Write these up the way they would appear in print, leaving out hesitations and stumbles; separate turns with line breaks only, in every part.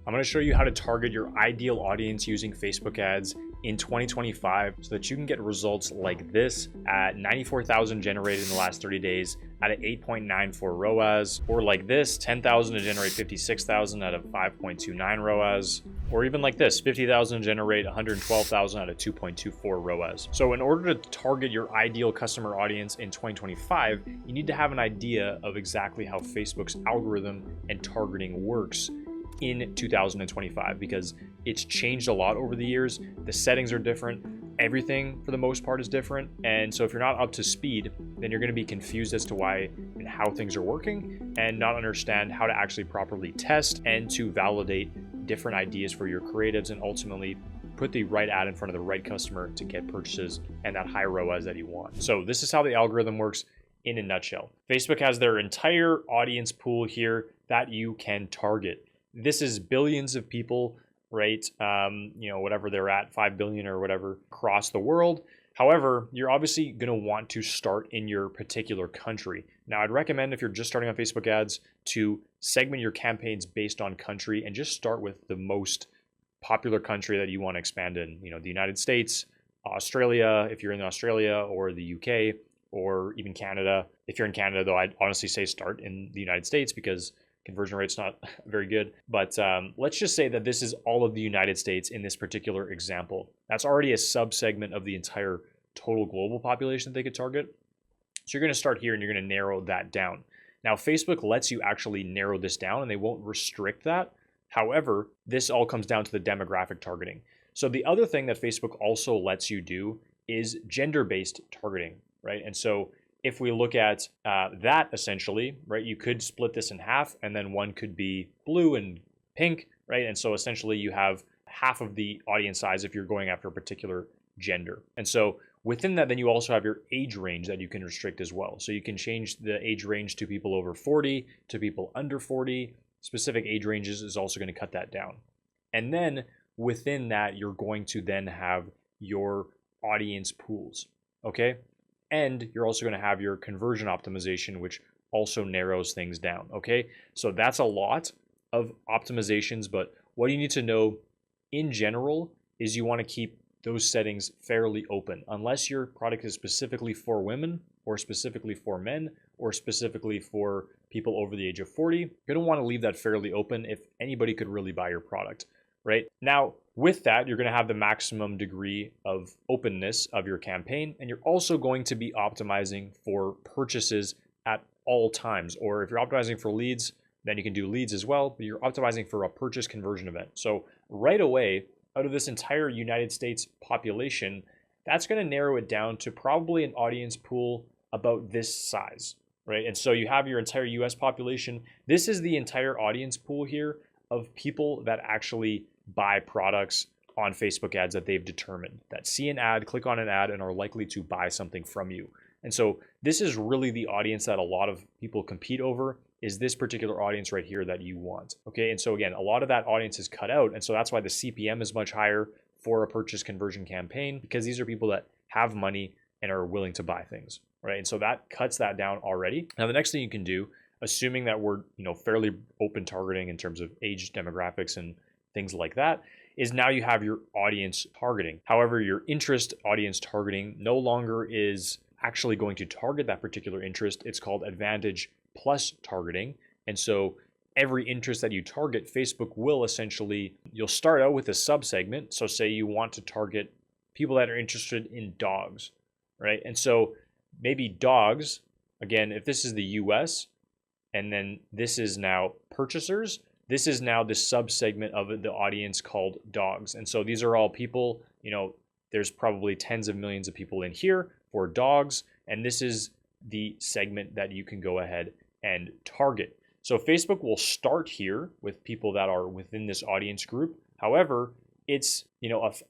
I'm going to show you how to target your ideal audience using Facebook ads in 2025 so that you can get results like this at 94,000 generated in the last 30 days at an 8.94 ROAS, or like this, 10,000 to generate 56,000 at a 5.29 ROAS, or even like this, 50,000 to generate 112,000 at a 2.24 ROAS. So in order to target your ideal customer audience in 2025, you need to have an idea of exactly how Facebook's algorithm and targeting works in 2025, because it's changed a lot over the years. The settings are different. Everything for the most part is different. And so if you're not up to speed, then you're going to be confused as to why and how things are working and not understand how to actually properly test and to validate different ideas for your creatives and ultimately put the right ad in front of the right customer to get purchases and that high ROAS that you want. So this is how the algorithm works in a nutshell. Facebook has their entire audience pool here that you can target. This is billions of people, right? Whatever they're at, 5 billion or whatever across the world. However, you're obviously going to want to start in your particular country. Now, I'd recommend if you're just starting on Facebook ads to segment your campaigns based on country and just start with the most popular country that you want to expand in. The United States, Australia, if you're in Australia, or the UK, or even Canada. If you're in Canada, though, I'd honestly say start in the United States because conversion rate's not very good. But let's just say that this is all of the United States in this particular example. That's already a subsegment of the entire total global population that they could target. So you're going to start here and you're going to narrow that down. Now, Facebook lets you actually narrow this down and they won't restrict that. However, this all comes down to the demographic targeting. So the other thing that Facebook also lets you do is gender-based targeting, right? And so if we look at that essentially, right, you could split this in half and then one could be blue and pink, right? And so essentially you have half of the audience size if you're going after a particular gender. And so within that, then you also have your age range that you can restrict as well. So you can change the age range to people over 40, to people under 40. Specific age ranges is also going to cut that down. And then within that, you're going to then have your audience pools, okay? And you're also going to have your conversion optimization, which also narrows things down, okay? So that's a lot of optimizations, but what you need to know in general is you want to keep those settings fairly open. Unless your product is specifically for women or specifically for men or specifically for people over the age of 40, you're going to want to leave that fairly open if anybody could really buy your product, right? Now, with that, you're going to have the maximum degree of openness of your campaign, and you're also going to be optimizing for purchases at all times. Or if you're optimizing for leads, then you can do leads as well, but you're optimizing for a purchase conversion event. So right away, out of this entire United States population, that's going to narrow it down to probably an audience pool about this size, right? And so you have your entire US population. This is the entire audience pool here of people that actually buy products on Facebook ads that they've determined, that see an ad, click on an ad, and are likely to buy something from you. And so this is really the audience that a lot of people compete over, is this particular audience right here that you want, okay? And so again, a lot of that audience is cut out, and so that's why the CPM is much higher for a purchase conversion campaign, because these are people that have money and are willing to buy things, right? And so that cuts that down already. Now, the next thing you can do, assuming that we're fairly open targeting in terms of age demographics and things like that, is now you have your audience targeting. However, your interest audience targeting no longer is actually going to target that particular interest. It's called Advantage Plus targeting. And so every interest that you target, Facebook will essentially, you'll start out with a subsegment. So say you want to target people that are interested in dogs, right? And so maybe dogs, again, if this is the US, and then this is now purchasers, this is now the subsegment of the audience called dogs. And so these are all people, there's probably tens of millions of people in here for dogs. And this is the segment that you can go ahead and target. So Facebook will start here with people that are within this audience group. However, it's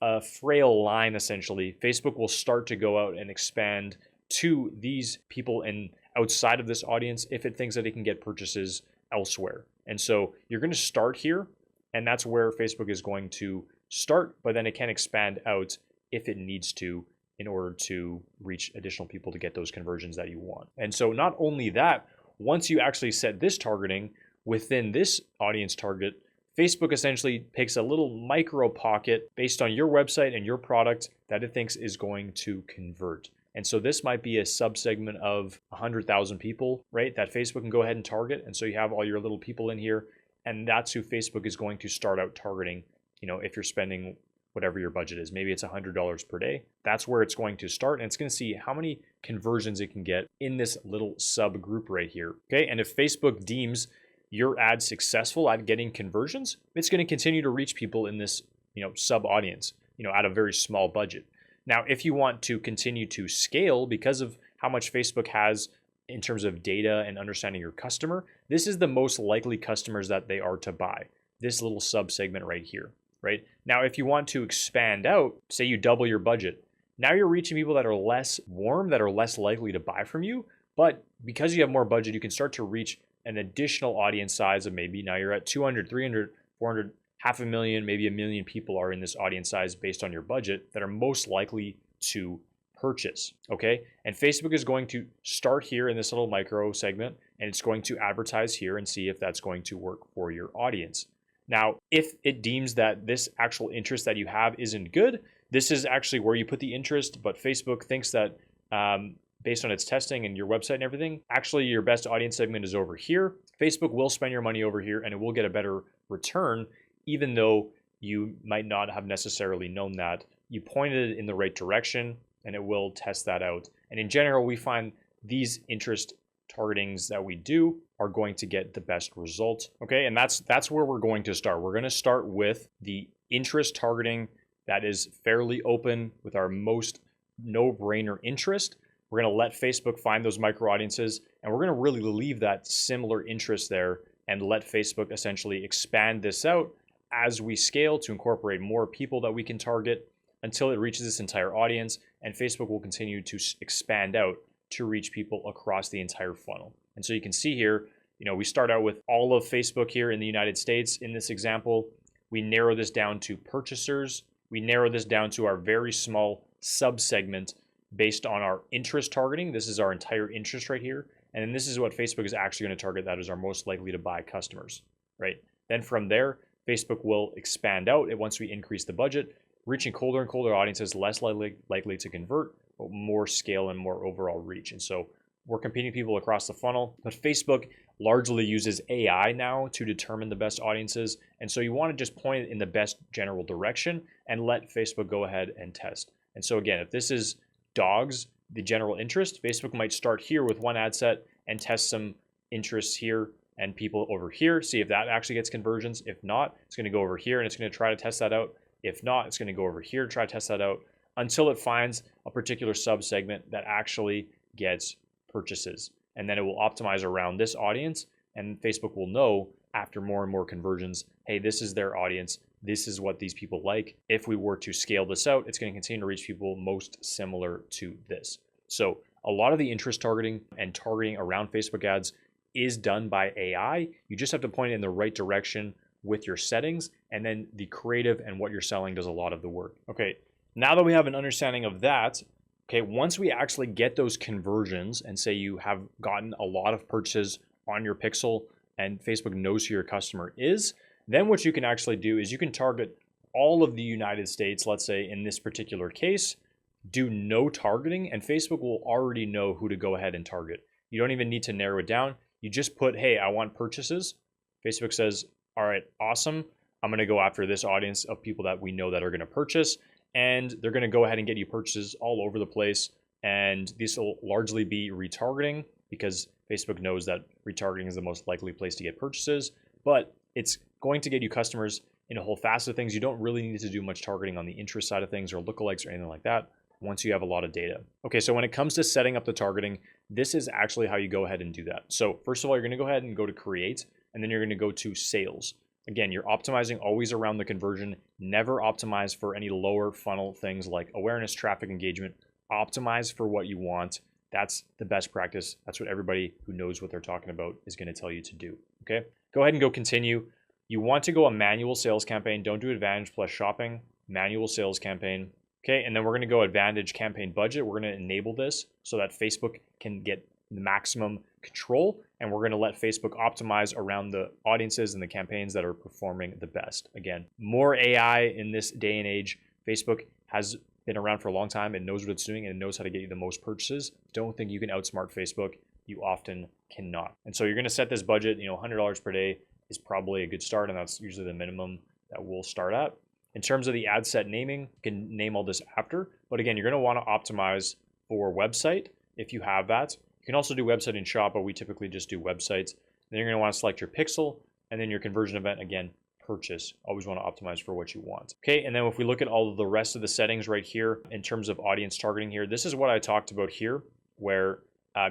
a frail line essentially. Facebook will start to go out and expand to these people and outside of this audience if it thinks that it can get purchases elsewhere. And so you're going to start here, and that's where Facebook is going to start, but then it can expand out if it needs to in order to reach additional people to get those conversions that you want. And so not only that, once you actually set this targeting within this audience target, Facebook essentially picks a little micro pocket based on your website and your product that it thinks is going to convert. And so this might be a subsegment of 100,000 people, right? That Facebook can go ahead and target. And so you have all your little people in here, and that's who Facebook is going to start out targeting. If you're spending whatever your budget is, maybe it's $100 per day. That's where it's going to start, and it's going to see how many conversions it can get in this little subgroup right here. Okay, and if Facebook deems your ad successful at getting conversions, it's going to continue to reach people in this sub audience, at a very small budget. Now, if you want to continue to scale because of how much Facebook has in terms of data and understanding your customer, this is the most likely customers that they are to buy, this little sub segment right here, right? Now, if you want to expand out, say you double your budget, now you're reaching people that are less warm, that are less likely to buy from you. But because you have more budget, you can start to reach an additional audience size of maybe now you're at 200, 300, 400, 500,000, maybe 1 million people are in this audience size based on your budget that are most likely to purchase, okay? And Facebook is going to start here in this little micro segment, and it's going to advertise here and see if that's going to work for your audience. Now, if it deems that this actual interest that you have isn't good, this is actually where you put the interest, but Facebook thinks that based on its testing and your website and everything, actually your best audience segment is over here. Facebook will spend your money over here and it will get a better return, even though you might not have necessarily known that. You pointed it in the right direction and it will test that out. And in general, we find these interest targetings that we do are going to get the best results. Okay, and that's where we're going to start. We're going to start with the interest targeting that is fairly open with our most no-brainer interest. We're going to let Facebook find those micro audiences, and we're going to really leave that similar interest there and let Facebook essentially expand this out as we scale to incorporate more people that we can target until it reaches this entire audience, and Facebook will continue to expand out to reach people across the entire funnel. And so you can see here, we start out with all of Facebook here in the United States. In this example, we narrow this down to purchasers. We narrow this down to our very small subsegment based on our interest targeting. This is our entire interest right here. And then this is what Facebook is actually going to target. That is our most likely to buy customers, right? Then from there, Facebook will expand out once we increase the budget, reaching colder and colder audiences, less likely to convert, but more scale and more overall reach. And so we're competing people across the funnel, but Facebook largely uses AI now to determine the best audiences. And so you want to just point it in the best general direction and let Facebook go ahead and test. And so again, if this is dogs, the general interest, Facebook might start here with one ad set and test some interests here and people over here, see if that actually gets conversions. If not, it's going to go over here and it's going to try to test that out. If not, it's going to go over here to try to test that out until it finds a particular subsegment that actually gets purchases. And then it will optimize around this audience, and Facebook will know after more and more conversions, hey, this is their audience. This is what these people like. If we were to scale this out, it's going to continue to reach people most similar to this. So a lot of the interest targeting and targeting around Facebook ads is done by AI. You just have to point it in the right direction with your settings, and then the creative and what you're selling does a lot of the work. Okay, now that we have an understanding of that, okay, once we actually get those conversions and say you have gotten a lot of purchases on your pixel and Facebook knows who your customer is, then what you can actually do is you can target all of the United States, let's say in this particular case, do no targeting, and Facebook will already know who to go ahead and target. You don't even need to narrow it down. You just put, hey, I want purchases. Facebook says, all right, awesome. I'm going to go after this audience of people that we know that are going to purchase, and they're going to go ahead and get you purchases all over the place. And this will largely be retargeting because Facebook knows that retargeting is the most likely place to get purchases, but it's going to get you customers in a whole facet of things. You don't really need to do much targeting on the interest side of things or lookalikes or anything like that once you have a lot of data. Okay, so when it comes to setting up the targeting, this is actually how you go ahead and do that. So first of all, you're going to go ahead and go to create, and then you're going to go to sales. Again, you're optimizing always around the conversion. Never optimize for any lower funnel things like awareness, traffic, engagement. Optimize for what you want. That's the best practice. That's what everybody who knows what they're talking about is going to tell you to do. Okay, go ahead and go continue. You want to go a manual sales campaign. Don't do Advantage plus shopping. Manual sales campaign. Okay, and then we're going to go Advantage campaign budget. We're going to enable this so that Facebook can get the maximum control, and we're going to let Facebook optimize around the audiences and the campaigns that are performing the best. Again, more AI in this day and age. Facebook has been around for a long time and knows what it's doing and knows how to get you the most purchases. Don't think you can outsmart Facebook. You often cannot. And so you're going to set this budget, $100 per day is probably a good start, and that's usually the minimum that we'll start at. In terms of the ad set naming, you can name all this after, but again, you're going to want to optimize for website if you have that. You can also do website and shop, but we typically just do websites. Then you're going to want to select your pixel, and then your conversion event, again, purchase. Always want to optimize for what you want. Okay, and then if we look at all of the rest of the settings right here in terms of audience targeting here, this is what I talked about here, where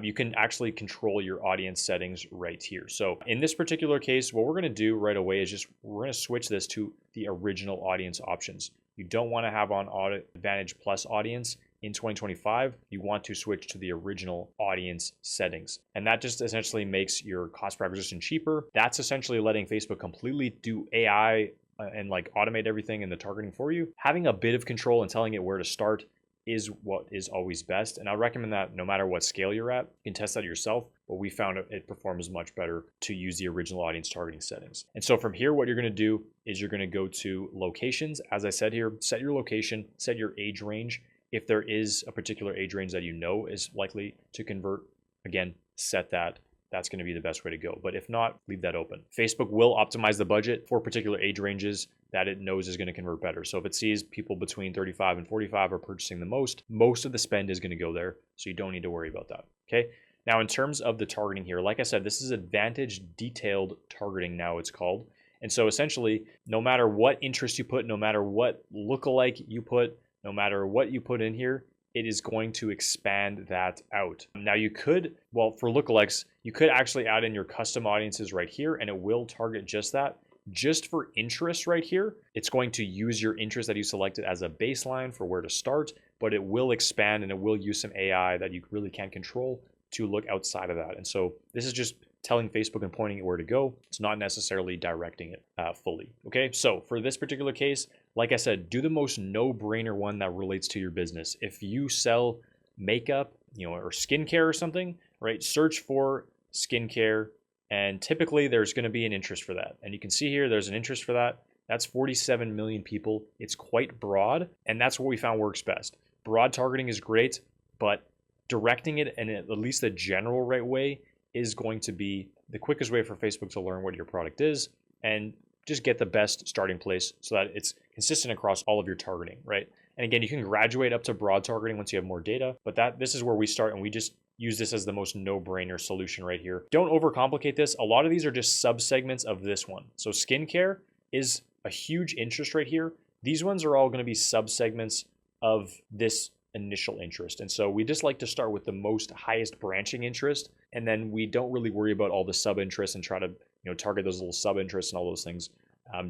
you can actually control your audience settings right here. So in this particular case, what we're going to do right away is we're going to switch this to the original audience options. You don't want to have on Advantage Plus audience in 2025. You want to switch to the original audience settings. And that just essentially makes your cost per acquisition cheaper. That's essentially letting Facebook completely do AI and like automate everything in the targeting for you. Having a bit of control and telling it where to start is what is always best. And I recommend that no matter what scale you're at, you can test that yourself, but we found it performs much better to use the original audience targeting settings. And so from here, what you're going to do is you're going to go to locations. As I said here, set your location, set your age range. If there is a particular age range that you know is likely to convert, again, set that. That's going to be the best way to go. But if not, leave that open. Facebook will optimize the budget for particular age ranges that it knows is going to convert better. So if it sees people between 35 and 45 are purchasing the most of the spend is going to go there. So you don't need to worry about that. Okay. Now, in terms of the targeting here, like I said, this is Advantage Detailed Targeting now it's called. And so essentially, no matter what interest you put, no matter what lookalike you put, no matter what you put in here, it is going to expand that out. Now you could, well, for lookalikes, you could actually add in your custom audiences right here, and it will target just that. Just for interest right here, it's going to use your interest that you selected as a baseline for where to start, but it will expand and it will use some AI that you really can't control to look outside of that. And so this is just telling Facebook and pointing it where to go. It's not necessarily directing it fully. Okay, so for this particular case, like I said, do the most no-brainer one that relates to your business. If you sell makeup, or skincare or something, right? Search for skincare, and typically there's going to be an interest for that. And you can see here, there's an interest for that. That's 47 million people. It's quite broad, and that's what we found works best. Broad targeting is great, but directing it in at least the general right way is going to be the quickest way for Facebook to learn what your product is and just get the best starting place so that it's consistent across all of your targeting, right? And again, you can graduate up to broad targeting once you have more data, but this is where we start, and we just use this as the most no-brainer solution right here. Don't overcomplicate this. A lot of these are just subsegments of this one. So skincare is a huge interest right here. These ones are all going to be subsegments of this initial interest. And so we just like to start with the most highest branching interest, and then we don't really worry about all the sub interests and try to target those little sub interests and all those things.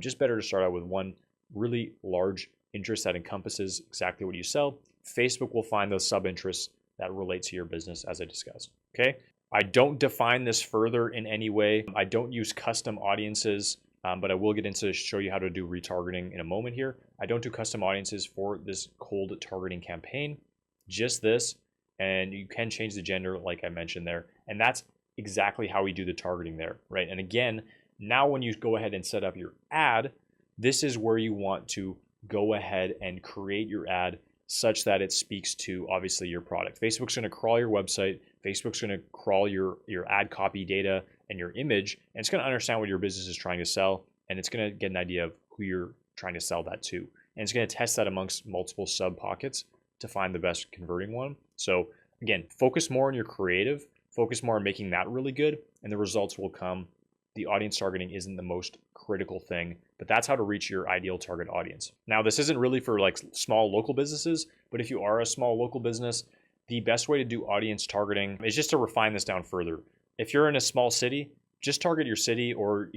Just better to start out with one really large interest that encompasses exactly what you sell. Facebook will find those sub interests that relate to your business, as I discussed. Okay, I don't define this further in any way. I don't use custom audiences, but I will get into show you how to do retargeting in a moment here. I don't do custom audiences for this cold targeting campaign, just this, and you can change the gender like I mentioned there, and that's exactly how we do the targeting there, right? And again, now when you go ahead and set up your ad, this is where you want to go ahead and create your ad such that it speaks to obviously your product. Facebook's going to crawl your website, Facebook's going to crawl your ad copy data and your image, and it's going to understand what your business is trying to sell, and it's going to get an idea of who you're trying to sell that to. And it's going to test that amongst multiple sub pockets to find the best converting one. So again, focus more on your creative, focus more on making that really good, and the results will come. The audience targeting isn't the most critical thing, but that's how to reach your ideal target audience. Now, this isn't really for like small local businesses, but if you are a small local business, the best way to do audience targeting is just to refine this down further. If you're in a small city, just target your city or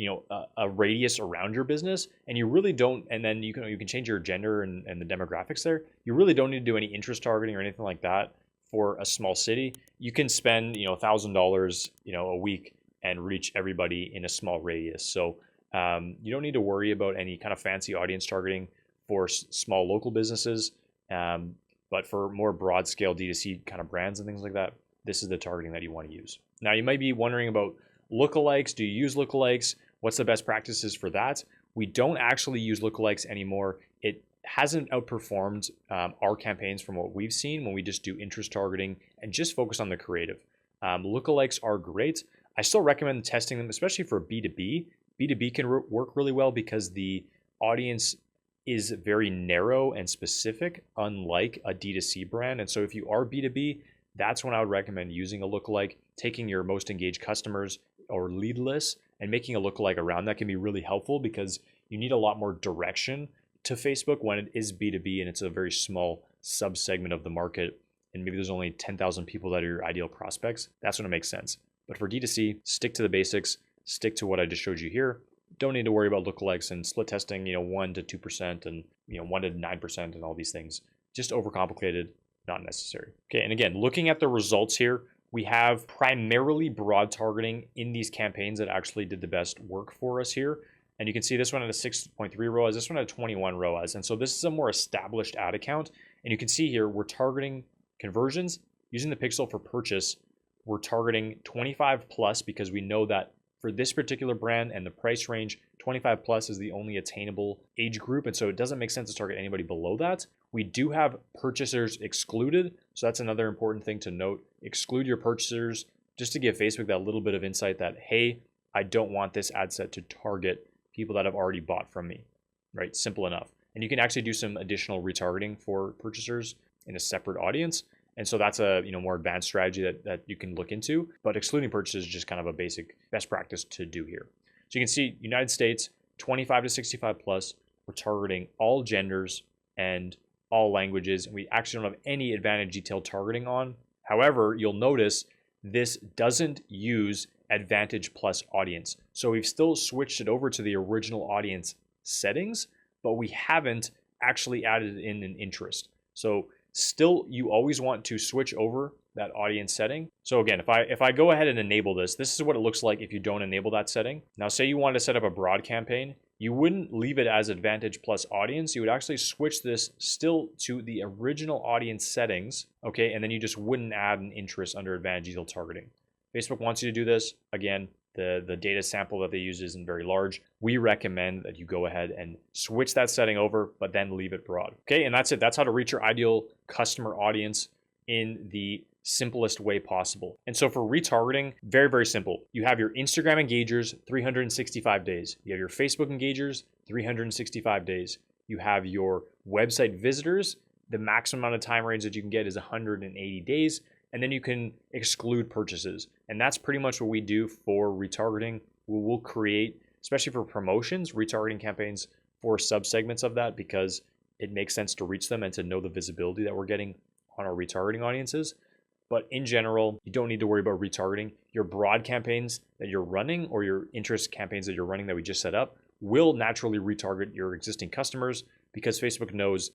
a radius around your business, and you really don't. And then you can change your gender and the demographics there. You really don't need to do any interest targeting or anything like that for a small city. You can spend $1,000 a week and reach everybody in a small radius. So you don't need to worry about any kind of fancy audience targeting for small local businesses. But for more broad scale D2C kind of brands and things like that, this is the targeting that you want to use. Now, you might be wondering about lookalikes. Do you use lookalikes? What's the best practices for that? We don't actually use lookalikes anymore. It hasn't outperformed our campaigns from what we've seen when we just do interest targeting and just focus on the creative. Lookalikes are great. I still recommend testing them, especially for B2B. B2B can work really well because the audience is very narrow and specific, unlike a D2C brand. And so if you are B2B, that's when I would recommend using a lookalike, taking your most engaged customers or lead lists and making a lookalike around that can be really helpful because you need a lot more direction to Facebook when it is B2B and it's a very small subsegment of the market. And maybe there's only 10,000 people that are your ideal prospects. That's when it makes sense. But for D2C, stick to the basics, stick to what I just showed you here. Don't need to worry about lookalikes and split testing, 1 to 2% and 1 to 9% and all these things. Just overcomplicated, not necessary. Okay, and again, looking at the results here, we have primarily broad targeting in these campaigns that actually did the best work for us here. And you can see this one at a 6.3 ROAS, this one at a 21 ROAS. And so this is a more established ad account. And you can see here, we're targeting conversions using the pixel for purchase. We're targeting 25 plus because we know that for this particular brand and the price range, 25 plus is the only attainable age group. And so it doesn't make sense to target anybody below that. We do have purchasers excluded. So that's another important thing to note. Exclude your purchasers just to give Facebook that little bit of insight that, hey, I don't want this ad set to target people that have already bought from me, right? Simple enough. And you can actually do some additional retargeting for purchasers in a separate audience. And so that's a more advanced strategy that you can look into, but excluding purchases is just kind of a basic best practice to do here. So you can see United States, 25 to 65 plus, we're targeting all genders and all languages. And we actually don't have any advantage detailed targeting on. However, you'll notice this doesn't use Advantage Plus audience. So we've still switched it over to the original audience settings, but we haven't actually added in an interest. So still, you always want to switch over that audience setting. So again, if I go ahead and enable this is what it looks like if you don't enable that setting. Now, say you want to set up a broad campaign, you wouldn't leave it as Advantage Plus audience. You would actually switch this still to the original audience settings, okay? And then you just wouldn't add an interest under Advantage Detailed Targeting. Facebook wants you to do this. Again, the data sample that they use isn't very large. We recommend that you go ahead and switch that setting over, but then leave it broad. Okay, and that's it. That's how to reach your ideal customer audience in the simplest way possible. And so for retargeting, very, very simple. You have your Instagram engagers, 365 days. You have your Facebook engagers, 365 days. You have your website visitors. The maximum amount of time range that you can get is 180 days. And then you can exclude purchases. And that's pretty much what we do for retargeting. We will create, especially for promotions, retargeting campaigns for subsegments of that because it makes sense to reach them and to know the visibility that we're getting on our retargeting audiences. But in general, you don't need to worry about retargeting. Your broad campaigns that you're running or your interest campaigns that you're running that we just set up will naturally retarget your existing customers because Facebook knows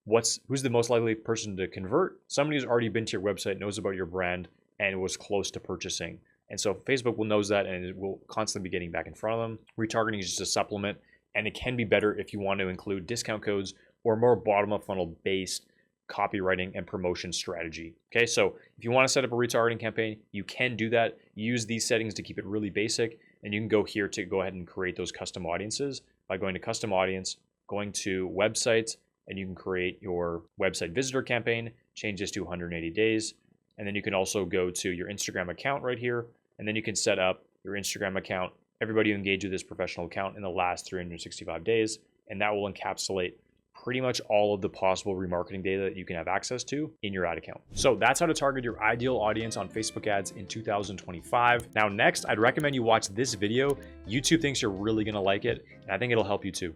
who's the most likely person to convert. Somebody who's already been to your website, knows about your brand, and was close to purchasing. And so Facebook will knows that and it will constantly be getting back in front of them. Retargeting is just a supplement, and it can be better if you want to include discount codes or more bottom-up funnel based copywriting and promotion strategy. Okay, so if you want to set up a retargeting campaign, you can do that. Use these settings to keep it really basic, and you can go here to go ahead and create those custom audiences by going to custom audience, going to websites, and you can create your website visitor campaign, change this to 180 days, and then you can also go to your Instagram account right here, and then you can set up your Instagram account, everybody who engaged with this professional account in the last 365 days, and that will encapsulate pretty much all of the possible remarketing data that you can have access to in your ad account. So that's how to target your ideal audience on Facebook ads in 2025. Now, next, I'd recommend you watch this video. YouTube thinks you're really gonna like it, and I think it'll help you too.